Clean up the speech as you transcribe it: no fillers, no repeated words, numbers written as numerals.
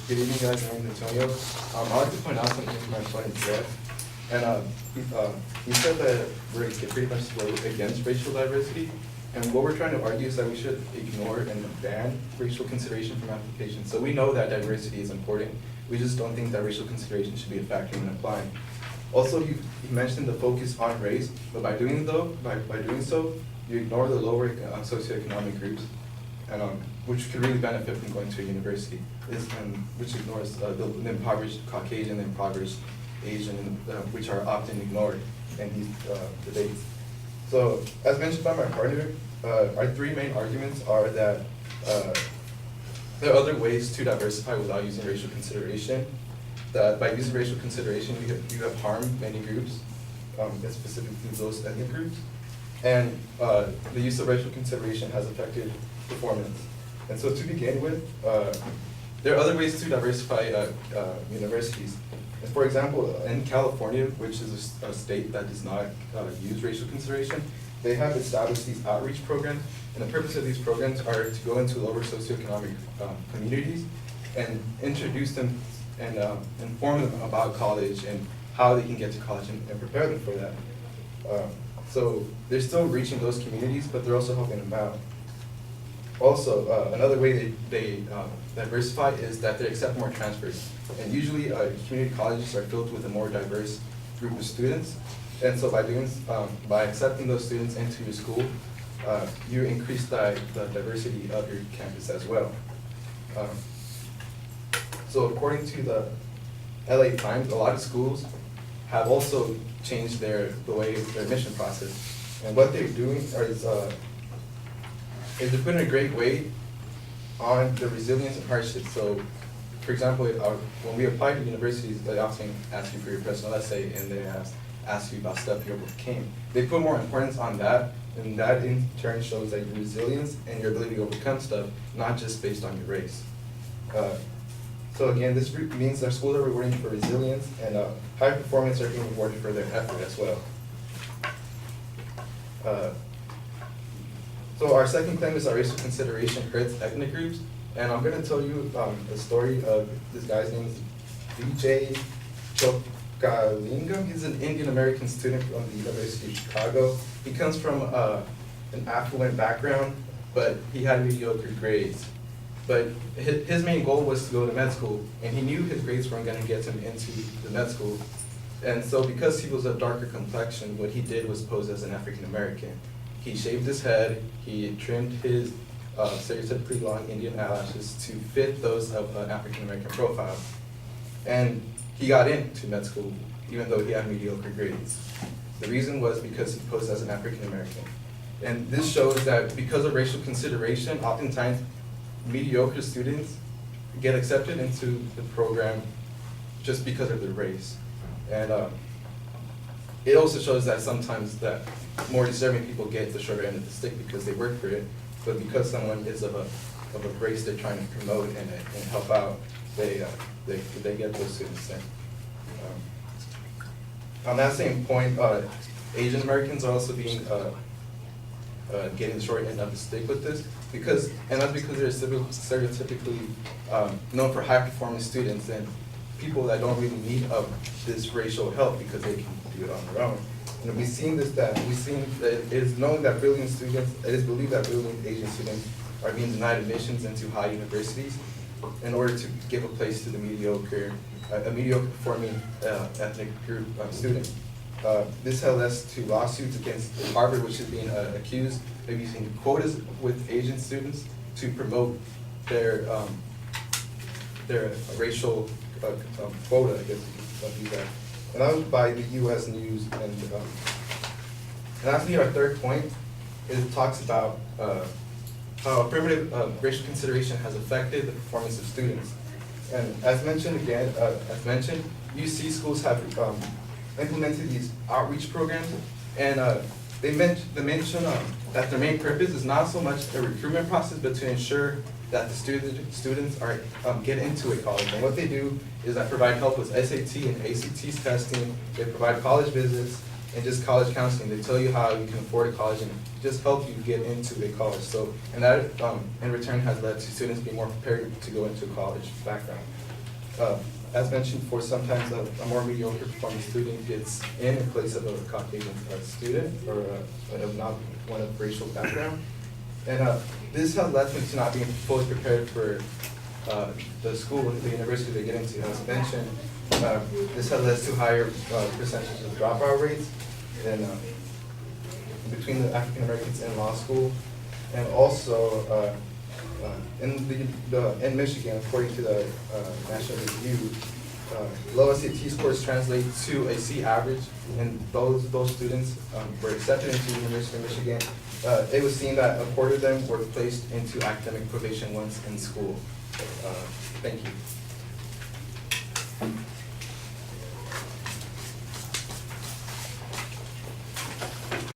Good evening, guys. My name is Antonio. I'd like to point out something from my friend Jeff. And he said that we're pretty much against racial diversity. And what we're trying to argue is that we should ignore and ban racial consideration from application. So we know that diversity is important. We just don't think that racial consideration should be a factor in applying. Also, he mentioned the focus on race, but by doing so, you ignore the lower socioeconomic groups, and which could really benefit from going to a university, which ignores the impoverished Caucasian, the impoverished Asian, which are often ignored in these debates. So, as mentioned by my partner, our three main arguments are that there are other ways to diversify without using racial consideration. That by using racial consideration, you have harmed many groups, specifically those ethnic groups, and the use of racial consideration has affected performance. And so to begin with, there are other ways to diversify universities. And for example, in California, which is a state that does not use racial consideration, they have established these outreach programs, and the purpose of these programs are to go into lower socioeconomic communities and introduce them and inform them about college and how they can get to college and prepare them for that. So they're still reaching those communities, but they're also helping them out. Also, another way they diversify is that they accept more transfers. And usually community colleges are filled with a more diverse group of students. And so by accepting those students into your school, you increase the diversity of your campus as well. So according to the LA Times, a lot of schools have also changed their admission process. And what they're doing is they're putting a great weight on the resilience and hardship. So, for example, when we apply to universities, they often ask you for your personal essay, and they ask you about stuff you overcame. They put more importance on that, and that in turn shows that your resilience and your ability to overcome stuff, not just based on your race. So again, this means that schools are rewarding for resilience, and high performance are being rewarded for their effort as well. So our second claim is that racial consideration hurts ethnic groups, and I'm going to tell you the story of this guy's name is Vijay Chokalingam. He's an Indian American student from the University of Chicago. He comes from an affluent background, but he had mediocre grades. But his main goal was to go to med school, and he knew his grades weren't going to get him into the med school. And so because he was of darker complexion, what he did was pose as an African American. He shaved his head, he trimmed his stereotypically long Indian eyelashes to fit those of an African American profile. And he got into med school, even though he had mediocre grades. The reason was because he posed as an African American. And this shows that because of racial consideration, oftentimes mediocre students get accepted into the program just because of their race. And it also shows that sometimes that more deserving people get the shorter end of the stick because they work for it, but because someone is of a race they're trying to promote and help out, they get those students in. On that same point, Asian Americans are also being getting the short end of the stick with this, and that's because they're stereotypically known for high performing students and people that don't really need this racial help because they can do it on their own. And we've seen that it is known that brilliant students, it is believed that brilliant Asian students are being denied admissions into high universities in order to give a place to the mediocre performing ethnic group of students. This has led to lawsuits against Harvard, which is being accused of using quotas with Asian students to promote their racial quota, I guess you could use that. And that was by the U.S. News. And lastly, our third point is it talks about how affirmative racial consideration has affected the performance of students. And as mentioned again, UC schools have implemented these outreach programs, and they mention that their main purpose is not so much a recruitment process, but to ensure that the students are get into a college. And what they do is that provide help with SAT and ACT testing. They provide college visits, and just college counseling. They tell you how you can afford a college and just help you get into a college. So, and that in return has led to students being more prepared to go into a college background. As mentioned, for sometimes a more mediocre performing student gets in place of a Caucasian student or not one of racial background. And this has led them to not being fully prepared for the school, the university they get into. As mentioned, this has led to higher percentages of dropout rates in, between the African Americans in law school, and also in Michigan, according to the National Review, low SAT scores translate to a C average, and those students were accepted into the University of Michigan. It was seen that a quarter of them were placed into academic probation once in school. Thank you.